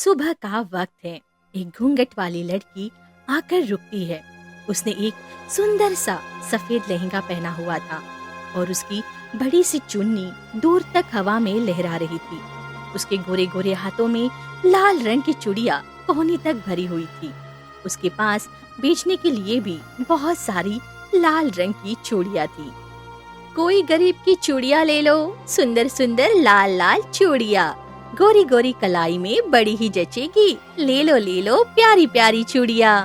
सुबह का वक्त है। एक घूंघट वाली लड़की आकर रुकती है। उसने एक सुंदर सा सफेद लहंगा पहना हुआ था और उसकी बड़ी सी चुन्नी दूर तक हवा में लहरा रही थी। उसके गोरे गोरे हाथों में लाल रंग की चूड़ियां कोहनी तक भरी हुई थी। उसके पास बेचने के लिए भी बहुत सारी लाल रंग की चूड़ियां थी। कोई गरीब की चूड़ियां ले लो, सुंदर सुंदर लाल लाल चूड़ियां, गोरी गोरी कलाई में बड़ी ही जचेगी, ले लो प्यारी प्यारी चूड़ियां।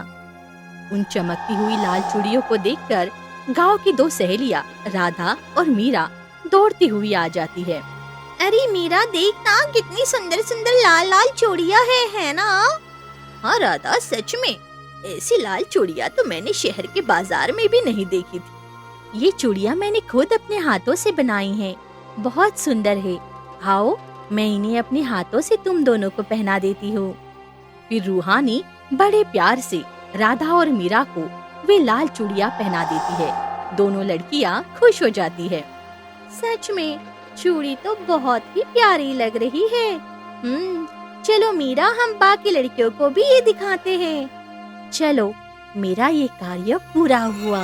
उन चमकती हुई लाल चूड़ियों को देखकर गांव की दो सहेलियां राधा और मीरा दौड़ती हुई आ जाती है। अरे मीरा देखना कितनी सुंदर सुंदर लाल लाल चूड़ियां है ना? हाँ राधा, सच में ऐसी लाल चूड़ियां तो मैंने शहर के बाजार में भी नहीं देखी थी। ये चूड़ियां मैंने खुद अपने हाथों से बनाई हैं, बहुत सुंदर है। आओ मैं इन्हें अपने हाथों से तुम दोनों को पहना देती हूँ। फिर रूहानी बड़े प्यार से राधा और मीरा को वे लाल चूड़ियां पहना देती है। दोनों लड़कियां खुश हो जाती है। सच में चूड़ी तो बहुत ही प्यारी लग रही है। चलो मीरा, हम बाकी लड़कियों को भी ये दिखाते हैं। चलो, मेरा ये कार्य पूरा हुआ।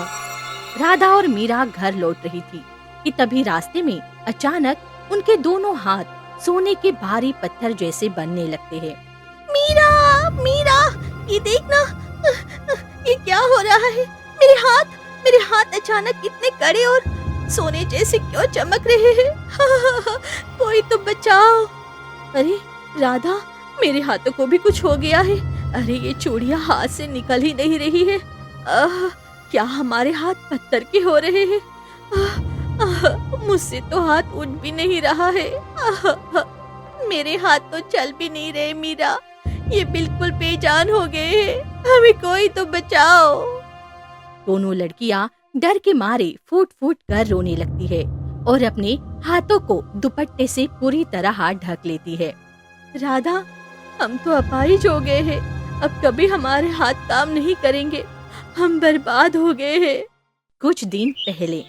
राधा और मीरा घर लौट रही थी कि तभी रास्ते में अचानक उनके दोनों हाथ सोने के भारी पत्थर जैसे बनने लगते हैं। मीरा, मीरा, ये देखना, ये क्या हो रहा है? मेरे हाथ अचानक इतने कड़े और सोने जैसे क्यों चमक रहे हैं? कोई तो बचाओ। अरे राधा, मेरे हाथों को भी कुछ हो गया है। अरे ये चूड़ियां हाथ से निकल ही नहीं रही है। क्या हमारे हाथ पत्थर के हो रहे हैं? मुझसे तो हाथ उठ भी नहीं रहा है। मेरे हाथ तो चल भी नहीं रहे मीरा, ये बिल्कुल बेजान हो गए हैं। हमें कोई तो बचाओ। दोनों लड़कियां डर के मारे फूट फूट कर रोने लगती है और अपने हाथों को दुपट्टे से पूरी तरह हाथ ढक लेती है। राधा, हम तो अपाहिज हो गए हैं, अब कभी हमारे हाथ काम नहीं करेंगे, हम बर्बाद हो गए हैं। कुछ दिन पहले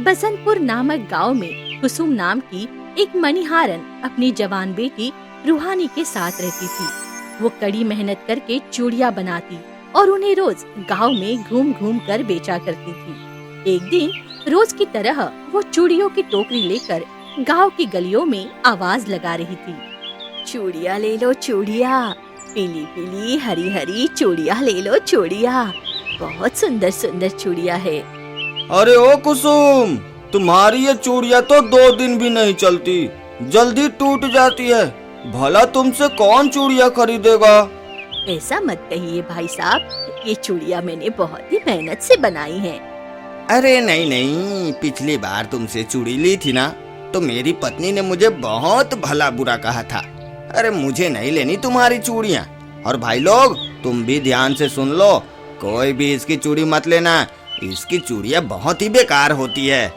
बसंतपुर नामक गांव में कुसुम नाम की एक मणिहारन अपनी जवान बेटी रूहानी के साथ रहती थी। वो कड़ी मेहनत करके चूड़ियां बनाती और उन्हें रोज गांव में घूम घूम कर बेचा करती थी। एक दिन रोज की तरह वो चूड़ियों की टोकरी लेकर गांव की गलियों में आवाज लगा रही थी। चूड़ियां ले लो चूड़ियां, पीली पीली हरी हरी चूड़ियां ले लो चूड़ियां, बहुत सुंदर सुंदर चूड़ियां है। अरे ओ कुसुम, तुम्हारी ये चूड़ियां तो 2 दिन भी नहीं चलती, जल्दी टूट जाती है। भला तुमसे कौन चूड़ियां खरीदेगा? ऐसा मत कहिए भाई साहब, ये चूड़ियां मैंने बहुत ही मेहनत से बनाई हैं। अरे नहीं नहीं, पिछली बार तुमसे चूड़ी ली थी ना, तो मेरी पत्नी ने मुझे बहुत भला बुरा कहा था। अरे मुझे नहीं लेनी तुम्हारी चूड़ियां। और भाई लोग, तुम भी ध्यान से सुन लो, कोई भी इसकी चूड़ी मत लेना, इसकी चूड़ियां बहुत ही बेकार होती है।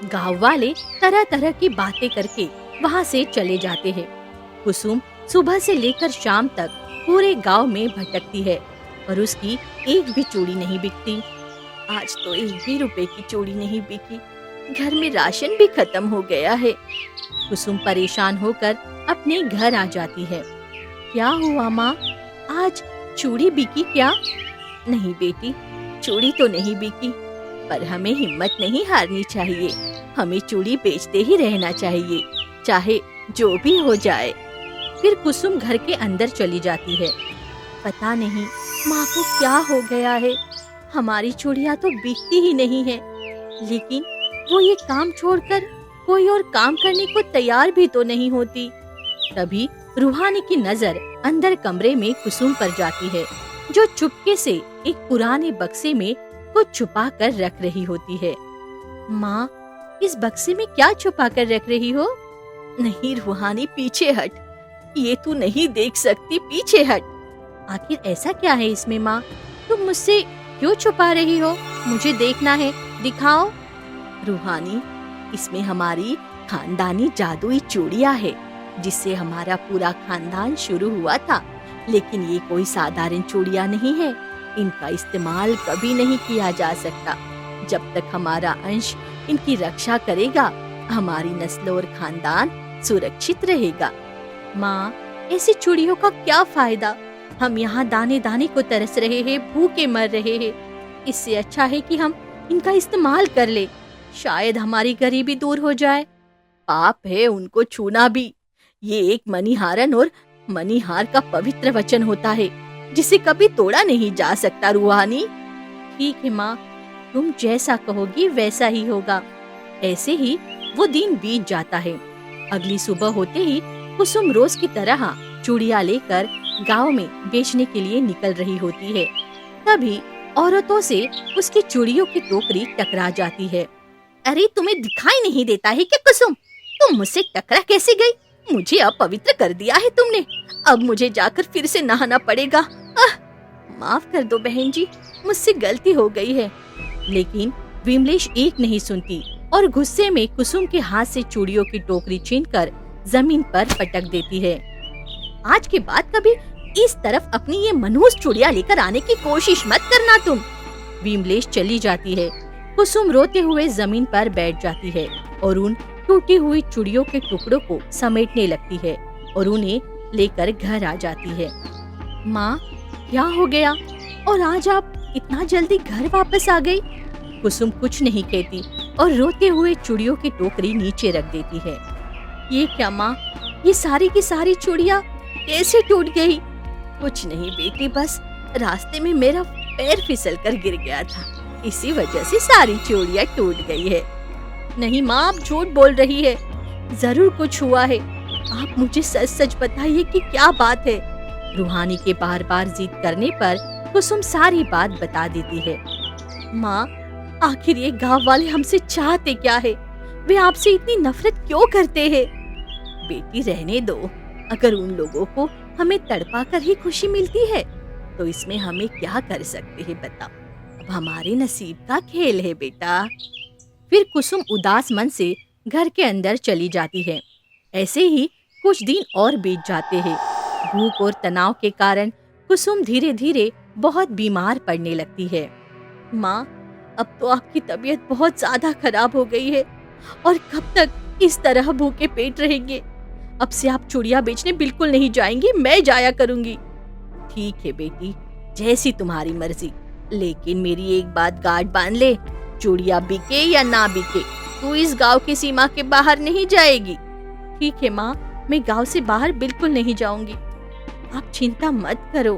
गांव वाले तरह तरह की बातें करके वहाँ से चले जाते हैं। कुसुम सुबह से लेकर शाम तक पूरे गांव में भटकती है और उसकी एक भी चूड़ी नहीं बिकती। आज तो 1 भी रुपए की चूड़ी नहीं बिकी, घर में राशन भी खत्म हो गया है। कुसुम परेशान होकर अपने घर आ जाती है। क्या हुआ माँ, आज चूड़ी बिकी क्या? नहीं बेटी, चूड़ी तो नहीं बिकी, पर हमें हिम्मत नहीं हारनी चाहिए। हमें चूड़ी बेचते ही रहना चाहिए, चाहे जो भी हो जाए। फिर कुसुम घर के अंदर चली जाती है। पता नहीं माँ को क्या हो गया है, हमारी चूड़ियाँ तो बिकती ही नहीं है। लेकिन वो ये काम छोड़कर कोई और काम करने को तैयार भी तो नहीं होती। तभी रूहानी की नजर अंदर कमरे में कुसुम पर जाती है, जो चुपके से एक पुराने बक्से में कुछ छुपा कर रख रही होती है। माँ, इस बक्से में क्या छुपा कर रख रही हो? नहीं रूहानी, पीछे हट, ये तू नहीं देख सकती, पीछे हट। आखिर ऐसा क्या है इसमें माँ? तुम मुझसे क्यों छुपा रही हो? मुझे देखना है, दिखाओ। रूहानी, इसमें हमारी खानदानी जादुई चूड़ियां है, जिससे हमारा पूरा खानदान शुरू हुआ था। लेकिन ये कोई साधारण चूड़ियां नहीं है, इनका इस्तेमाल कभी नहीं किया जा सकता। जब तक हमारा अंश इनकी रक्षा करेगा, हमारी नस्ल और खानदान सुरक्षित रहेगा। माँ, ऐसी चूड़ियों का क्या फायदा? हम यहाँ दाने दाने को तरस रहे हैं, भूखे मर रहे हैं। इससे अच्छा है कि हम इनका इस्तेमाल कर ले, शायद हमारी गरीबी दूर हो जाए। पाप है उनको छूना भी। ये एक मणिहारन और मणिहार का पवित्र वचन होता है, जिसे कभी तोड़ा नहीं जा सकता रूहानी। ठीक है माँ, तुम जैसा कहोगी वैसा ही होगा। ऐसे ही वो दिन बीत जाता है। अगली सुबह होते ही कुसुम रोज की तरह चूड़ियां लेकर गांव में बेचने के लिए निकल रही होती है। तभी औरतों से उसकी चूड़ियों की टोकरी टकरा जाती है। अरे तुम्हें दिखाई नहीं देता है क्या कुसुम? तुम मुझसे टकरा कैसे गई? मुझे अपवित्र कर दिया है तुमने। अब मुझे जाकर फिर से नहाना पड़ेगा। माफ कर दो बहन जी, मुझसे गलती हो गई है। लेकिन विमलेश एक नहीं सुनती और गुस्से में कुसुम के हाथ से चूड़ियों की टोकरी छीनकर जमीन पर पटक देती है। आज के बाद कभी इस तरफ अपनी ये मनहूस चूड़ियां लेकर आने की कोशिश मत करना तुम। विमलेश चली जाती है। कुसुम रोते हुए जमीन पर बैठ जाती है और उन टूटी हुई चूड़ियों के टुकड़ों को समेटने लगती है और उन्हें लेकर घर आ जाती है। माँ, क्या हो गया और आज आप इतना जल्दी घर वापस आ गई? कुसुम कुछ नहीं कहती और रोते हुए चूड़ियों की टोकरी नीचे रख देती है। ये क्या माँ, ये सारी की सारी चूड़ियाँ कैसे टूट गई? कुछ नहीं बेटी, बस रास्ते में मेरा पैर फिसल कर गिर गया था, इसी वजह से सारी चूड़ियाँ टूट गई है। नहीं माँ, आप झूठ बोल रही है। जरूर कुछ हुआ है। आप मुझे सच सच बताइए कि क्या बात है। रूहानी के बार बार जिद करने पर कुसुम सारी बात बता देती है। माँ, आखिर ये गांव वाले हमसे चाहते क्या है? वे आपसे इतनी नफरत क्यों करते हैं? बेटी रहने दो, अगर उन लोगों को हमें तड़पा कर ही खुशी मिलती है तो इसमें हमें क्या कर सकते हैं बताओ। अब हमारे नसीब का खेल है बेटा। फिर कुसुम उदास मन से घर के अंदर चली जाती है। ऐसे ही कुछ दिन और बीत जाते हैं। भूख और तनाव के कारण कुसुम धीरे धीरे बहुत बीमार पड़ने लगती है। माँ, अब तो आपकी तबीयत बहुत ज्यादा खराब हो गई है और कब तक इस तरह भूखे पेट रहेंगे? अब से आप चूड़ियां बेचने बिल्कुल नहीं जाएंगी, मैं जाया करूंगी। ठीक है बेटी, जैसी तुम्हारी मर्जी, लेकिन मेरी एक बात गांठ बांध ले, चूड़ियां बिके या ना बिके, तू इस गांव की सीमा के बाहर नहीं जाएगी। ठीक है माँ, मैं गांव से बाहर बिल्कुल नहीं जाऊंगी, आप चिंता मत करो।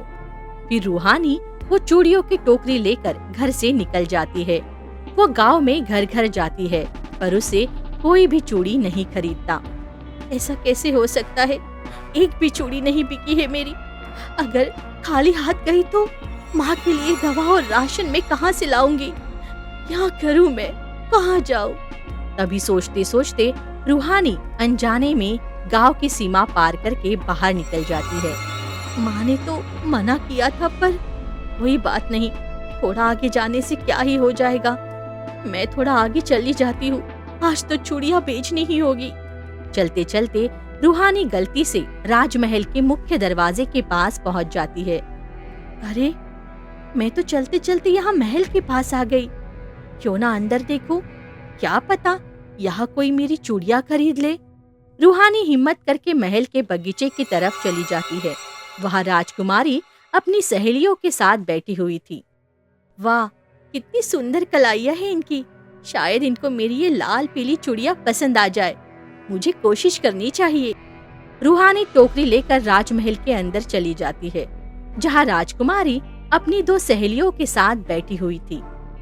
फिर रूहानी वो चूड़ियों की टोकरी लेकर घर से निकल जाती है। वो गांव में घर घर जाती है पर उसे कोई भी चूड़ी नहीं खरीदता। ऐसा कैसे हो सकता है? एक भी चूड़ी नहीं बिकी है मेरी। अगर खाली हाथ गई तो माँ के लिए दवा और राशन में कहाँ से लाऊंगी? क्या करूँ मैं, कहाँ जाऊँ? तभी सोचते सोचते रूहानी अनजाने में गांव की सीमा पार करके बाहर निकल जाती है। माँ ने तो मना किया था, पर कोई बात नहीं, थोड़ा आगे जाने से क्या ही हो जाएगा। मैं थोड़ा आगे चली जाती हूँ, आज तो चूड़ियां बेचनी ही होगी। चलते चलते रूहानी गलती से राजमहल के मुख्य दरवाजे के पास पहुंच जाती है। अरे, मैं तो चलते चलते यहाँ महल के पास आ गई। क्यों ना अंदर देखूं, क्या पता यहाँ कोई मेरी चूड़ियां खरीद ले। रूहानी हिम्मत करके महल के बगीचे की तरफ चली जाती है। वहाँ राजकुमारी अपनी सहेलियों के साथ बैठी हुई थी। वाह, कितनी सुंदर कलाइयाँ हैं इनकी। शायद इनको मेरी ये लाल पीली चूड़ियां पसंद आ जाए। मुझे कोशिश करनी चाहिए। रूहानी टोकरी लेकर राजमहल के अंदर चली जाती है, जहाँ राजकुमारी अपनी दो सहेलियों के साथ बैठी हुई थी।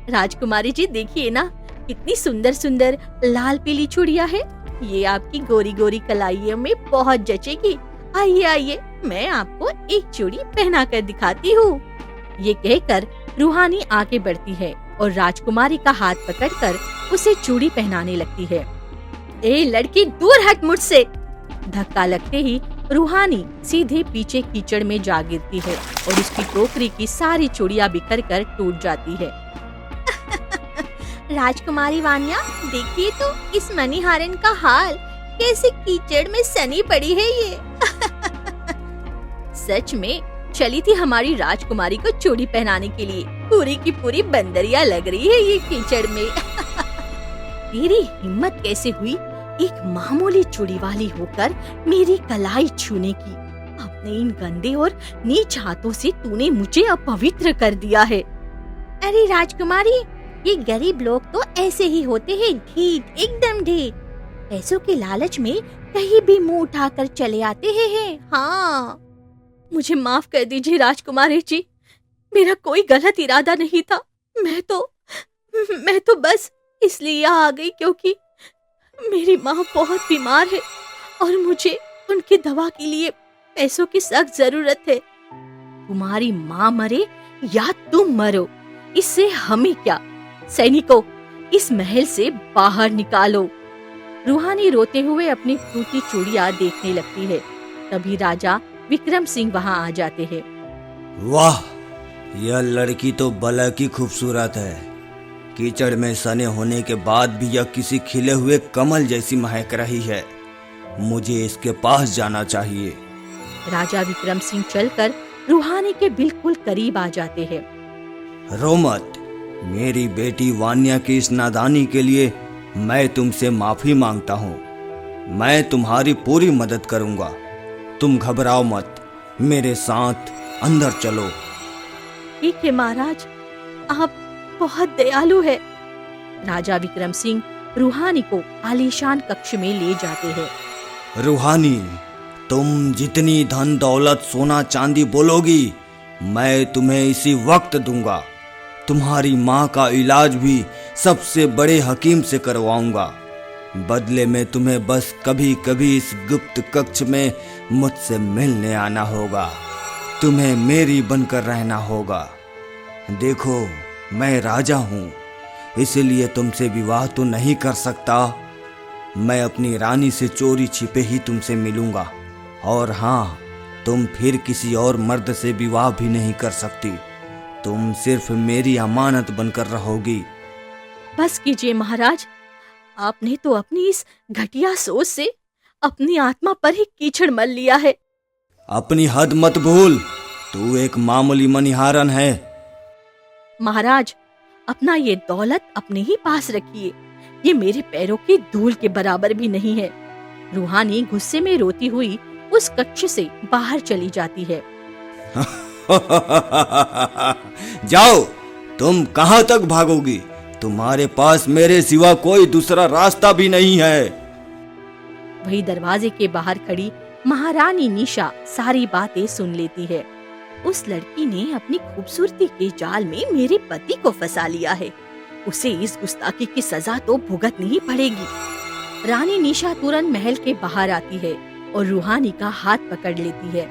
राजकुमारी जी, देखिए ना, कितनी सुंदर सुंदर लाल पीली चूड़ियां हैं। ये आपकी गोरी गोरी कलाइयों में बहुत जचेगी। आइए आइए, मैं आपको एक चूड़ी पहना कर दिखाती हूँ। ये कहकर रूहानी आगे बढ़ती है और राजकुमारी का हाथ पकड़कर उसे चूड़ी पहनाने लगती है। ए लड़की, दूर हट मुझसे। धक्का लगते ही रूहानी सीधे पीछे कीचड़ में जा गिरती है और उसकी टोकरी की सारी चूड़ियां बिखर कर टूट जाती है। राजकुमारी वान्या, देखिए तो इस मणिहारन का हाल, कैसे कीचड़ में सनी पड़ी है ये। सच में चली थी हमारी राजकुमारी को चूड़ी पहनाने के लिए। पूरी की पूरी बंदरिया लग रही है ये कीचड़ में। तेरी हिम्मत कैसे हुई एक मामूली चूड़ी वाली होकर मेरी कलाई छूने की? अपने इन गंदे और नीच हाथों से तूने मुझे अपवित्र कर दिया है। अरे राजकुमारी, ये गरीब लोग तो ऐसे ही होते हैं, ढीठ, एकदम ढीठ। पैसों के लालच में कहीं भी मुंह उठाकर चले आते हैं। हाँ, मुझे माफ कर दीजिए राजकुमारी जी, मेरा कोई गलत इरादा नहीं था। मैं तो बस इसलिए यहाँ आ गई क्योंकि मेरी माँ बहुत बीमार है और मुझे उनकी दवा के लिए पैसों की सख्त जरूरत है। तुम्हारी माँ मरे या तुम मरो, इससे हमें क्या। सैनिकों, इस महल से बाहर निकालो। रूहानी रोते हुए अपनी टूटी चूड़ियां देखने लगती है। तभी राजा विक्रम सिंह वहां आ जाते हैं। वाह, यह लड़की तो भला की खूबसूरत है। कीचड़ में सने होने के बाद भी यह किसी खिले हुए कमल जैसी महक रही है। मुझे इसके पास जाना चाहिए। राजा विक्रम सिंह चलकर रूहानी के बिल्कुल करीब आ जाते हैं। रो मत, मेरी बेटी वान्या की इस नादानी के लिए मैं तुमसे माफी मांगता हूँ। मैं तुम्हारी पूरी मदद करूँगा। तुम घबराओ मत, मेरे साथ अंदर चलो। ठीक है महाराज, आप बहुत दयालु है। राजा विक्रम सिंह रूहानी को आलीशान कक्ष में ले जाते हैं। रूहानी, तुम जितनी धन दौलत सोना चांदी बोलोगी मैं तुम्हें इसी वक्त दूंगा। तुम्हारी माँ का इलाज भी सबसे बड़े हकीम से करवाऊंगा। बदले में तुम्हें बस कभी कभी इस गुप्त कक्ष में मुझसे मिलने आना होगा। तुम्हें मेरी बनकर रहना होगा। देखो, मैं राजा हूँ, इसलिए तुमसे विवाह तो नहीं कर सकता। मैं अपनी रानी से चोरी छिपे ही तुमसे मिलूंगा। और हाँ, तुम फिर किसी और मर्द से विवाह भी नहीं कर सकती। तुम सिर्फ मेरी अमानत बनकर रहोगी। बस कीजिए महाराज, आपने तो अपनी इस घटिया सोच से अपनी आत्मा पर ही कीचड़ मल लिया है। अपनी हद मत भूल, तू एक मामूली मनिहारन है। महाराज, अपना ये दौलत अपने ही पास रखिए, ये मेरे पैरों की धूल के बराबर भी नहीं है। रूहानी गुस्से में रोती हुई उस कक्ष से बाहर चली जाती है। जाओ, तुम कहाँ तक भागोगी? तुम्हारे पास मेरे सिवा कोई दूसरा रास्ता भी नहीं है। वही दरवाजे के बाहर खड़ी महारानी निशा सारी बातें सुन लेती है। उस लड़की ने अपनी खूबसूरती के जाल में मेरे पति को फंसा लिया है। उसे इस गुस्ताखी की सजा तो भुगतनी ही पड़ेगी। रानी निशा तुरंत महल के बाहर आती है और रूहानी का हाथ पकड़ लेती है।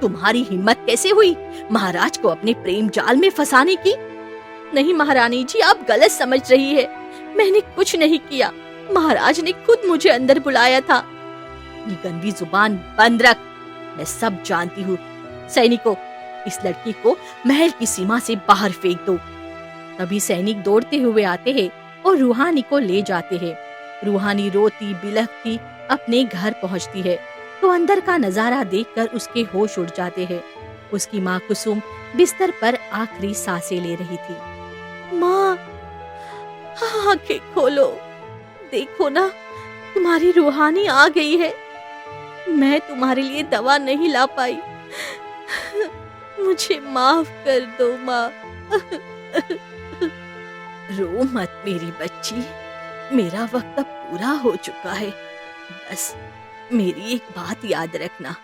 तुम्हारी हिम्मत कैसे हुई महाराज को अपने प्रेम जाल में फंसाने की? नहीं महारानी जी, आप गलत समझ रही है। मैंने कुछ नहीं किया, महाराज ने खुद मुझे अंदर बुलाया था। ये गंदी जुबान बंद रख, मैं सब जानती हूँ। सैनिकों, इस लड़की को महल की सीमा से बाहर फेंक दो। तभी सैनिक दौड़ते हुए आते हैं और रूहानी को ले जाते हैं। रूहानी रोती बिलखती अपने घर पहुँचती है तो अंदर का नजारा देखकर उसके होश उड़ जाते हैं। उसकी माँ कुसुम बिस्तर पर आखिरी सांसें ले रही थी। माँ, आंखें खोलो, देखो ना, तुम्हारी रूहानी आ गई है। मैं तुम्हारे लिए दवा नहीं ला पाई, मुझे माफ कर दो माँ। रो मत मेरी बच्ची, मेरा वक्त अब पूरा हो चुका है। बस मेरी एक बात याद रखना,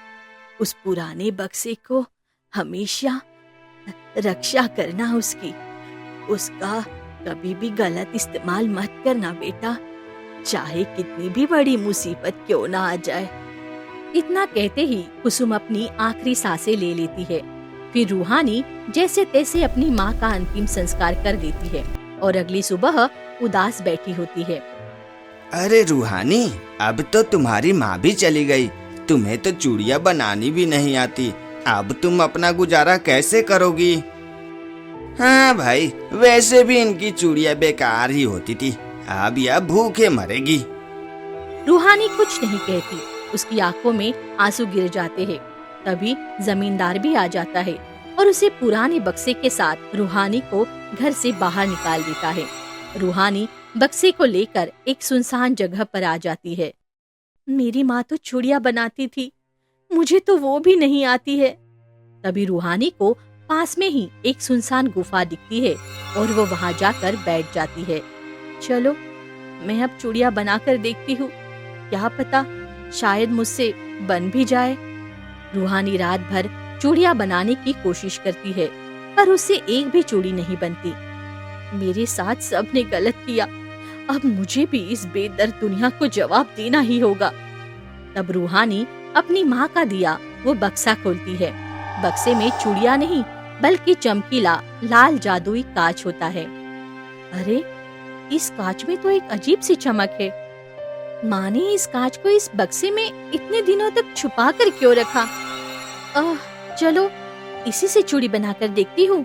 उस पुराने बक्से को हमेशा रक्षा करना उसकी। उसका कभी भी गलत इस्तेमाल मत करना बेटा, चाहे कितनी भी बड़ी मुसीबत क्यों ना आ जाए। इतना कहते ही कुसुम अपनी आखिरी सांसें ले लेती है। फिर रूहानी जैसे तैसे अपनी माँ का अंतिम संस्कार कर देती है और अगली सुबह उदास बैठी होती है। अरे रूहानी, अब तो तुम्हारी माँ भी चली गई। तुम्हें तो चूड़ियाँ बनानी भी नहीं आती। अब तुम अपना गुजारा कैसे करोगी? हाँ भाई, वैसे भी इनकी चूड़ियाँ बेकार ही होती थी। अब यह भूखे मरेगी। रूहानी कुछ नहीं कहती, उसकी आंखों में आंसू गिर जाते हैं। तभी जमींदार भी आ जाता है और उसे पुराने बक्से के साथ रूहानी को घर से बाहर निकाल देता है। रूहानी बक्से को लेकर एक सुनसान जगह पर आ जाती है। मेरी माँ तो चूड़ियाँ बनाती थी, मुझे तो वो भी नहीं आती है। तभी रूहानी को पास में ही एक सुनसान गुफा दिखती है और वो वहां जाकर बैठ जाती है। चलो मैं अब चूड़ियां बनाकर देखती हूँ, क्या पता शायद मुझसे बन भी जाए। रूहानी रात भर चूड़ियां बनाने की कोशिश करती है पर उससे एक भी चूड़ी नहीं बनती। मेरे साथ सबने गलत किया, अब मुझे भी इस बेदर्द दुनिया को जवाब देना ही होगा। तब रूहानी अपनी माँ का दिया वो बक्सा खोलती है। बक्से में चूड़ियां नहीं बल्कि चमकीला लाल जादुई कांच होता है। अरे इस कांच में तो एक अजीब सी चमक है। माँ ने इस कांच को इस बक्से में इतने दिनों तक छुपा कर क्यों रखा? चलो इसी से चूड़ी बनाकर देखती हूँ।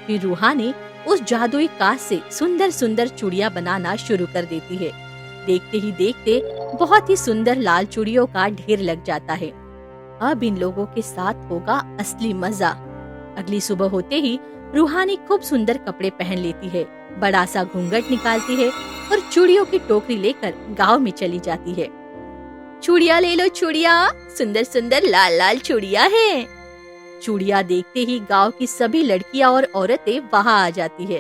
फिर रूहानी उस जादुई कांच से सुंदर सुंदर चूड़ियां बनाना शुरू कर देती है। देखते ही देखते बहुत ही सुंदर लाल चूड़ियों का ढेर लग जाता है। अब इन लोगों के साथ होगा असली मजा। अगली सुबह होते ही रूहानी खूब सुंदर कपड़े पहन लेती है, बड़ा सा घूंघट निकालती है और चूड़ियों की टोकरी लेकर गांव में चली जाती है। चूड़ियां ले लो चूड़ियां, सुंदर सुंदर लाल लाल चूड़ियां हैं। चूड़ियां देखते ही गांव की सभी लड़कियां और औरतें वहां आ जाती है।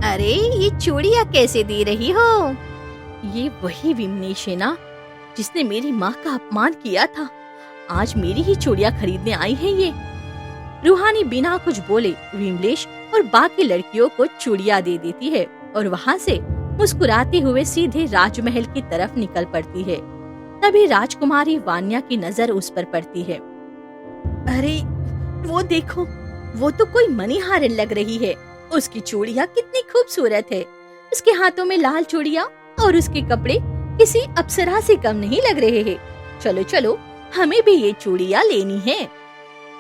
अरे ये चूड़ियां कैसे दे रही हो? ये वही विमलेश है ना जिसने मेरी माँ का अपमान किया था। आज मेरी ही चूड़ियां खरीदने आई है ये। रूहानी बिना कुछ बोले विमलेश और बाकी लड़कियों को चूड़ियां दे देती है और वहाँ से मुस्कुराते हुए सीधे राजमहल की तरफ निकल पड़ती है। तभी राजकुमारी वान्या की नजर उस पर पड़ती है। अरे वो देखो, वो तो कोई मणिहारन लग रही है। उसकी चूड़ियां कितनी खूबसूरत है। उसके हाथों में लाल चूड़ियां और उसके कपड़े किसी अप्सरा से कम नहीं लग रहे हैं। चलो चलो हमें भी ये चूड़ियां लेनी है।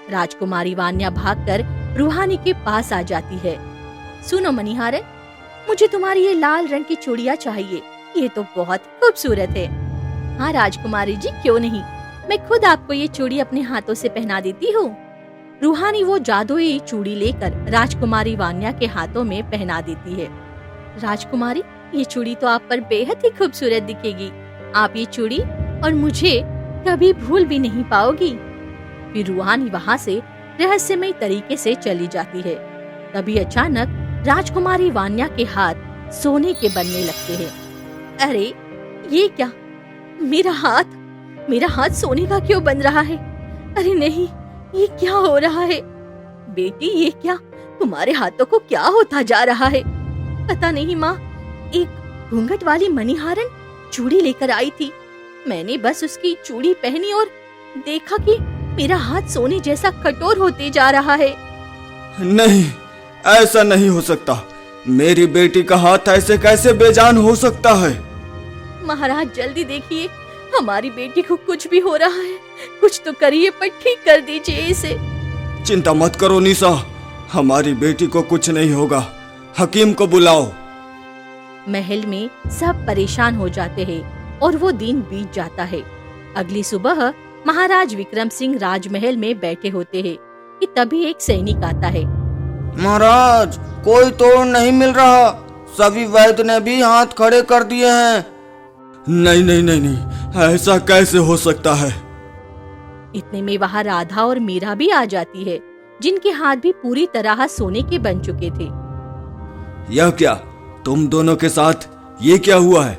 राजकुमारी वान्या भागकर रूहानी के पास आ जाती है। सुनो मणिहारन, मुझे तुम्हारी ये लाल रंग की चूड़ियां चाहिए, ये तो बहुत खूबसूरत है। हाँ राजकुमारी जी, क्यों नहीं, मैं खुद आपको ये चूड़ी अपने हाथों से पहना देती हूँ। रूहानी वो जादुई चूड़ी लेकर राजकुमारी वान्या के हाथों में पहना देती है। राजकुमारी, ये चूड़ी तो आप पर बेहद ही खूबसूरत दिखेगी। आप ये चूड़ी और मुझे कभी भूल भी नहीं पाओगी। फिर रूहानी वहाँ से रहस्यमय तरीके से चली जाती है। तभी अचानक राजकुमारी वान्या के हाथ सोने के बनने लगते हैं। अरे ये क्या, मेरा हाथ सोने का क्यों बन रहा है? अरे नहीं, ये क्या हो रहा है? बेटी ये क्या, तुम्हारे हाथों को क्या होता जा रहा है? पता नहीं माँ, एक घूंघट वाली मणिहारन चूड़ी लेकर आई थी। मैंने बस उसकी चूड़ी पहनी और देखा कि मेरा हाथ सोने जैसा कठोर होते जा रहा है। नहीं, ऐसा नहीं हो सकता। मेरी बेटी का हाथ ऐसे कैसे बेजान हो सकता है? महाराज जल्दी देखिए, हमारी बेटी को कुछ भी हो रहा है। कुछ तो करिए, पर ठीक कर दीजिए इसे। चिंता मत करो निशा, हमारी बेटी को कुछ नहीं होगा। हकीम को बुलाओ। महल में सब परेशान हो जाते हैं और वो दिन बीत जाता है। अगली सुबह महाराज विक्रम सिंह राजमहल में बैठे होते हैं कि तभी एक सैनिक आता है। महाराज, कोई तोड़ नहीं मिल रहा। सभी वैद्य ने भी हाथ खड़े कर दिए हैं। नहीं नहीं नहीं नहीं, ऐसा कैसे हो सकता है? इतने में वहाँ राधा और मीरा भी आ जाती है, जिनके हाथ भी पूरी तरह सोने के बन चुके थे। यह क्या, तुम दोनों के साथ ये क्या हुआ है?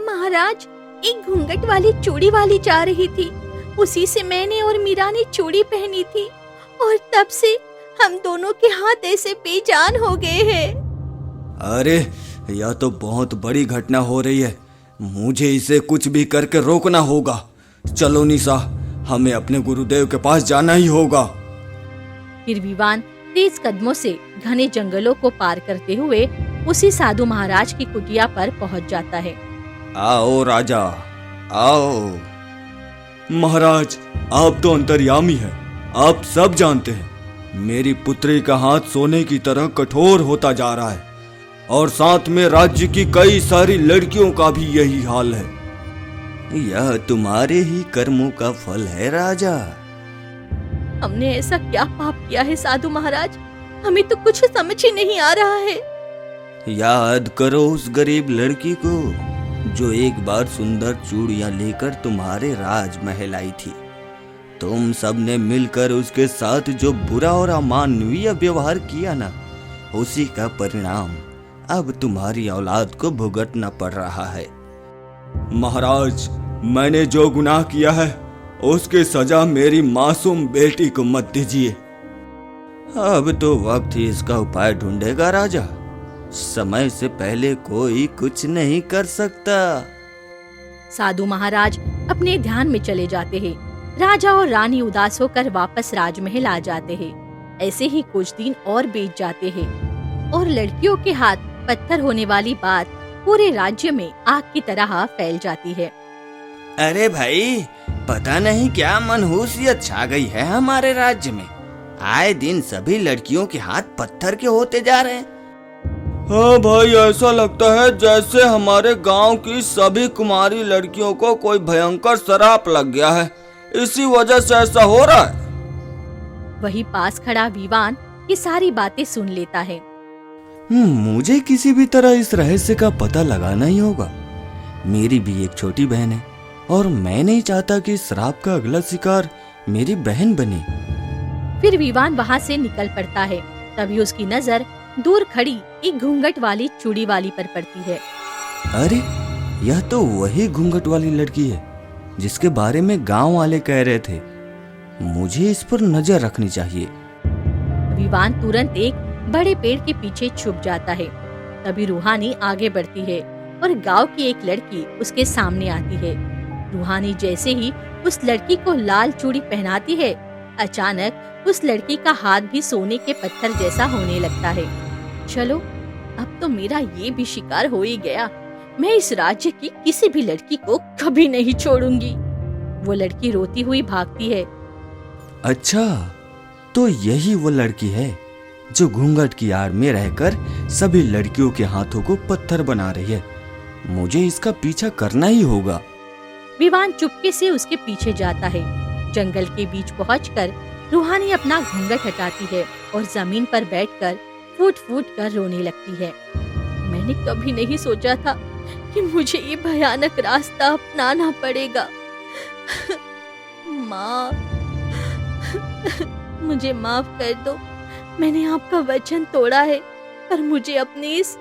महाराज, एक घूंघट वाली चूड़ी वाली जा रही थी, उसी से मैंने और मीरा ने चूड़ी पहनी थी और तब से हम दोनों के हाथ ऐसे बेजान हो गए हैं। अरे यह तो बहुत बड़ी घटना हो रही है। मुझे इसे कुछ भी करके रोकना होगा। चलो निशा, हमें अपने गुरुदेव के पास जाना ही होगा। फिर विवान तेज कदमों से घने जंगलों को पार करते हुए उसी साधु महाराज की कुटिया पर पहुंच जाता है। आओ राजा, आओ। महाराज, आप तो अंतर्यामी हैं, आप सब जानते हैं। मेरी पुत्री का हाथ सोने की तरह कठोर होता जा रहा है और साथ में राज्य की कई सारी लड़कियों का भी यही हाल है। यह तुम्हारे ही कर्मों का फल है राजा। हमने ऐसा क्या पाप किया है साधु महाराज? हमें तो कुछ समझ ही नहीं आ रहा है। याद करो उस गरीब लड़की को जो एक बार सुंदर चूड़ियां लेकर तुम्हारे राजमहल आई थी। तुम सबने मिलकर उसके साथ जो बुरा और अमानवीय व्यवहार किया ना, उसी का परिणाम अब तुम्हारी औलाद को भुगतना पड़ रहा है। महाराज, मैंने जो गुनाह किया है उसकी सजा मेरी मासूम बेटी को मत दीजिए। अब तो वक्त ही इसका उपाय ढूंढेगा राजा। समय से पहले कोई कुछ नहीं कर सकता। साधु महाराज अपने ध्यान में चले जाते हैं। राजा और रानी उदास होकर वापस राजमहल आ जाते हैं। ऐसे ही कुछ दिन और बीत जाते हैं और लड़कियों के हाथ पत्थर होने वाली बात पूरे राज्य में आग की तरह फैल जाती है। अरे भाई, पता नहीं क्या मनहूसियत छा गई है हमारे राज्य में। आए दिन सभी लड़कियों के हाथ पत्थर के होते जा रहे हैं। हाँ भाई, ऐसा लगता है जैसे हमारे गांव की सभी कुमारी लड़कियों को कोई भयंकर शराप लग गया है। इसी वजह से ऐसा हो रहा है। वही पास खड़ा विवान ये सारी बातें सुन लेता है। मुझे किसी भी तरह इस रहस्य का पता लगाना ही होगा। मेरी भी एक छोटी बहन है और मैं नहीं चाहता कि श्राप का अगला शिकार मेरी बहन बने। फिर विवान वहाँ से निकल पड़ता है। तभी उसकी नजर दूर खड़ी एक घूंघट वाली चूड़ी वाली पर पड़ती है। अरे, यह तो वही घूंघट वाली लड़की है जिसके बारे में गांव वाले कह रहे थे। मुझे इस पर नजर रखनी चाहिए। विवान तुरंत एक बड़े पेड़ के पीछे छुप जाता है। तभी रूहानी आगे बढ़ती है और गांव की एक लड़की उसके सामने आती है। रूहानी जैसे ही उस लड़की को लाल चूड़ी पहनाती है, अचानक उस लड़की का हाथ भी सोने के पत्थर जैसा होने लगता है। चलो, अब तो मेरा ये भी शिकार हो ही गया। मैं इस राज्य की किसी भी लड़की को कभी नहीं छोड़ूंगी। वो लड़की रोती हुई भागती है। अच्छा, तो यही वो लड़की है जो घूंघट की आड़ में रहकर सभी लड़कियों के हाथों को पत्थर बना रही है। मुझे इसका पीछा करना ही होगा। विवान चुपके से उसके पीछे जाता है। जंगल के बीच पहुंचकर रूहानी अपना घूंघट हटाती है और जमीन पर बैठकर फूट फूट कर रोने लगती है। मैंने कभी नहीं सोचा था कि मुझे ये भयानक रास्ता अपनाना पड़ेगा। माँ, मुझे माफ कर दो। मैंने आपका वचन तोड़ा है, पर मुझे अपनी इस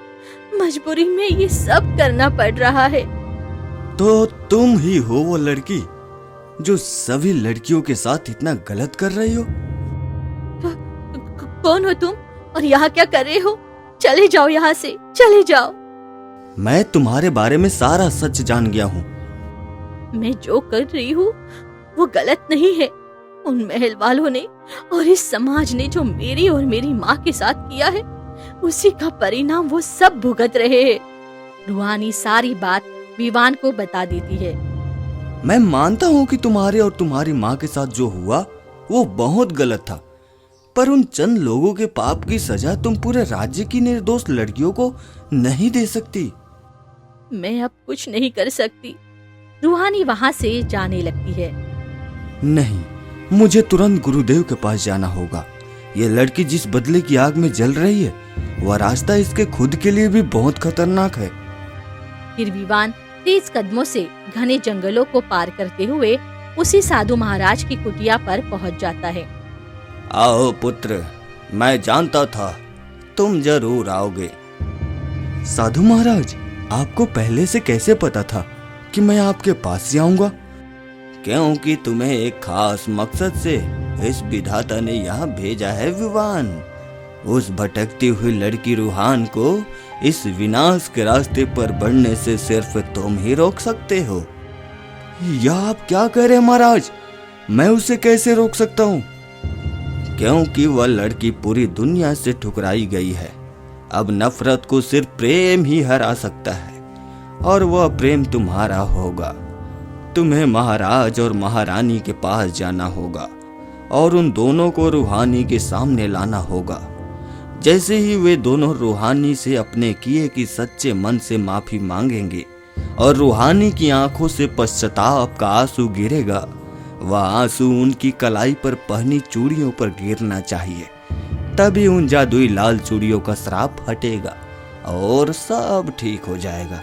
मजबूरी में ये सब करना पड़ रहा है। तो तुम ही हो वो लड़की जो सभी लड़कियों के साथ इतना गलत कर रही हो? कौन हो तुम और यहाँ क्या कर रहे हो? चले जाओ यहाँ से, चले जाओ। मैं तुम्हारे बारे में सारा सच जान गया हूँ। मैं जो कर रही हूँ वो गलत नहीं है। उन महल वालों ने और इस समाज ने जो मेरी और मेरी माँ के साथ किया है, उसी का परिणाम वो सब भुगत रहे हैं। रूहानी सारी बात विवान को बता देती है। मैं मानता हूँ कि तुम्हारे और तुम्हारी माँ के साथ जो हुआ वो बहुत गलत था, पर उन चंद लोगों के पाप की सजा तुम पूरे राज्य की निर्दोष लड़कियों को नहीं दे सकती। मैं अब कुछ नहीं कर सकती। रूहानी वहाँ से जाने लगती है। नहीं, मुझे तुरंत गुरुदेव के पास जाना होगा। ये लड़की जिस बदले की आग में जल रही है, वह रास्ता इसके खुद के लिए भी बहुत खतरनाक है। फिर विवान तेज कदमों से घने जंगलों को पार करते हुए उसी साधु महाराज की कुटिया पर पहुंच जाता है। आओ पुत्र, मैं जानता था तुम जरूर आओगे। साधु महाराज, आपको पहले से कैसे पता था कि मैं आपके पास ही आऊंगा? क्योंकि तुम्हें एक खास मकसद से इस विधाता ने यहाँ भेजा है विवान। उस भटकती हुई लड़की रूहान को इस विनाश के रास्ते पर बढ़ने से सिर्फ तुम ही रोक सकते हो। या आप क्या कह रहे हैं महाराज? मैं उसे कैसे रोक सकता हूँ? क्योंकि वह लड़की पूरी दुनिया से ठुकराई गई है। अब नफरत को सिर्फ प्रेम ही हरा सकता है, और वह प्रेम तुम्हारा होगा। तुम्हें महाराज और महारानी के पास जाना होगा और उन दोनों को रूहानी के सामने लाना होगा। जैसे ही वे दोनों रूहानी से अपने किए की सच्चे मन से माफी मांगेंगे और रूहानी की आंखों से पश्चाताप का आंसू गिरेगा, वह आंसू उनकी कलाई पर पहनी चूड़ियों पर गिरना चाहिए। तभी उन जादुई लाल चूड़ियों का श्राप हटेगा और सब ठीक हो जाएगा।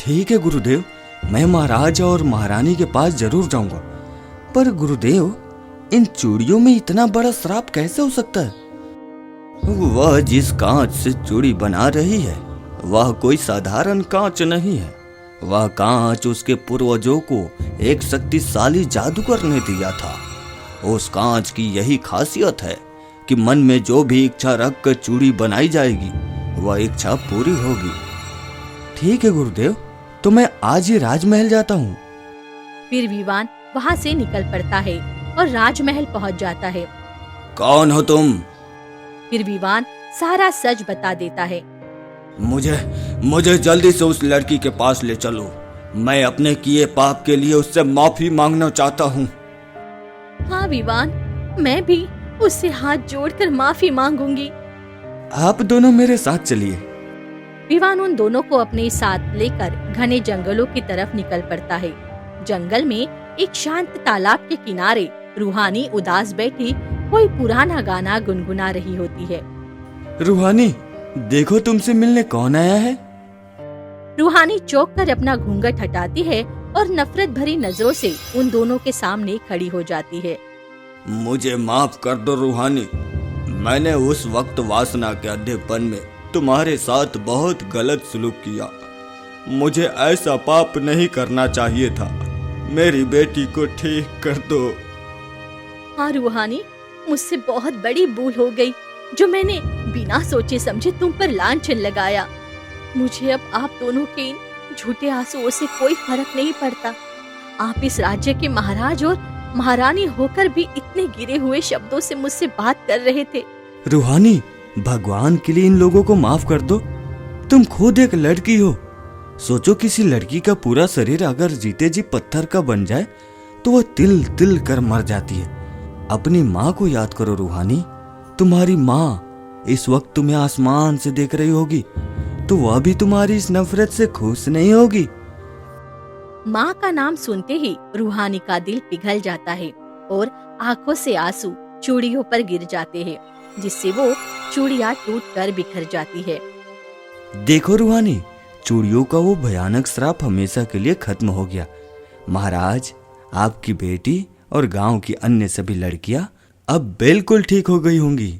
ठीक है गुरुदेव, मैं महाराज और महारानी के पास जरूर जाऊंगा। पर गुरुदेव, इन चूड़ियों में इतना बड़ा श्राप कैसे हो सकता है? वह जिस कांच से चूड़ी बना रही है वह कोई साधारण कांच नहीं है। वह कांच उसके पूर्वजों को एक शक्तिशाली जादूगर ने दिया था। उस कांच की यही खासियत है कि मन में जो भी इच्छा रख कर चूड़ी बनाई जाएगी वह इच्छा पूरी होगी। ठीक है गुरुदेव, तो मैं आज ही राजमहल जाता हूँ। फिर विवान वहाँ से निकल पड़ता है और राजमहल पहुँच जाता है। कौन हो तुम? फिर विवान सारा सच बता देता है। मुझे जल्दी से उस लड़की के पास ले चलो। मैं अपने किए पाप के लिए उससे माफी मांगना चाहता हूँ। हाँ विवान, मैं भी उससे हाथ जोड़कर माफी मांगूंगी। आप दोनों मेरे साथ चलिए। विवान उन दोनों को अपने साथ लेकर घने जंगलों की तरफ निकल पड़ता है। जंगल में एक शांत तालाब के किनारे रूहानी उदास बैठी कोई पुराना गाना गुनगुना रही होती है। रूहानी, देखो तुमसे मिलने कौन आया है। रूहानी चौंक कर अपना घूंघट हटाती है और नफरत भरी नजरों से उन दोनों के सामने खड़ी हो जाती है। मुझे माफ कर दो रूहानी, मैंने उस वक्त वासना के अंधेपन में तुम्हारे साथ बहुत गलत सलूक किया। मुझे ऐसा पाप नहीं करना चाहिए था। मेरी बेटी को ठीक कर दो। हाँ रूहानी, मुझसे बहुत बड़ी भूल हो गई जो मैंने बिना सोचे समझे तुम पर लांछन लगाया। मुझे अब आप दोनों के इन झूठे आंसुओं से कोई फर्क नहीं पड़ता। आप इस राज्य के महाराज और महारानी होकर भी इतने गिरे हुए शब्दों से मुझसे बात कर रहे थे। रूहानी, भगवान के लिए इन लोगों को माफ कर दो। तुम खुद एक लड़की हो। सोचो, किसी लड़की का पूरा शरीर अगर जीते जी पत्थर का बन जाए तो वह तिल तिल कर मर जाती है। अपनी माँ को याद करो रूहानी। तुम्हारी माँ इस वक्त तुम्हें आसमान से देख रही होगी तो वह भी तुम्हारी इस नफरत से खुश नहीं होगी। माँ का नाम सुनते ही रूहानी का दिल पिघल जाता है और आंखों से आंसू चूड़ियों पर गिर जाते हैं, जिससे वो चूड़ियाँ टूटकर बिखर जाती है। देखो रूहानी, चूड़ियों का वो भयानक श्राप हमेशा के लिए खत्म हो गया। महाराज, आपकी बेटी और गांव की अन्य सभी लड़कियां अब बिल्कुल ठीक हो गई होंगी।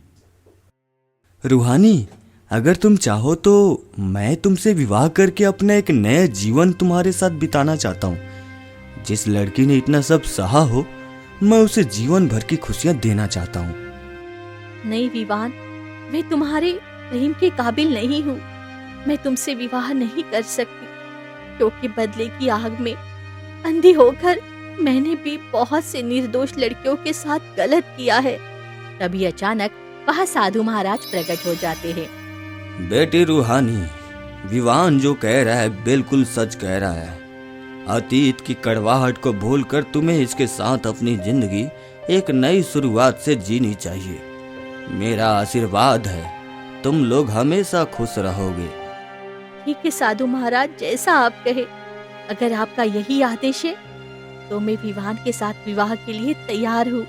रूहानी, अगर तुम चाहो तो मैं तुमसे विवाह करके अपना एक नया जीवन तुम्हारे साथ बिताना चाहता हूँ। जिस लड़की ने इतना सब सहा हो, मैं उसे जीवन भर की खुशियां देना चाहता हूँ। नहीं विवान, मैं तुम्हारे प्रेम के काबिल नहीं हूँ। मैं तुमसे विवाह नहीं कर सकती, क्योंकि बदले की आग में अंधी होकर मैंने भी बहुत से निर्दोष लड़कियों के साथ गलत किया है। तभी अचानक वहाँ साधु महाराज प्रकट हो जाते हैं। बेटी रूहानी, विवान जो कह रहा है बिल्कुल सच कह रहा है। अतीत की कड़वाहट को भूलकर तुम्हें इसके साथ अपनी जिंदगी एक नई शुरुआत से जीनी चाहिए। मेरा आशीर्वाद है, तुम लोग हमेशा खुश रहोगे। ठीक है साधु महाराज, जैसा आप कहे। अगर आपका यही आदेश है तो मैं विवान के साथ विवाह के लिए तैयार हूँ।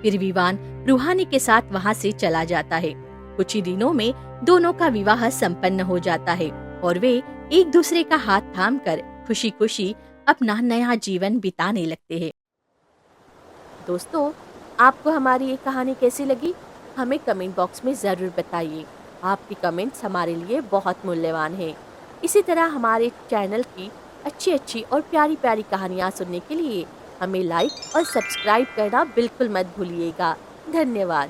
फिर विवान रूहानी के साथ वहाँ से चला जाता है। कुछ ही दिनों में दोनों का विवाह संपन्न हो जाता है और वे एक दूसरे का हाथ थामकर खुशी खुशी अपना नया जीवन बिताने लगते हैं। दोस्तों, आपको हमारी ये कहानी कैसी लगी हमें कमेंट बॉक्स में ज़रूर बताइए। आपकी कमेंट्स हमारे लिए बहुत मूल्यवान हैं। इसी तरह हमारे चैनल की अच्छी अच्छी और प्यारी प्यारी कहानियाँ सुनने के लिए हमें लाइक और सब्सक्राइब करना बिल्कुल मत भूलिएगा। धन्यवाद।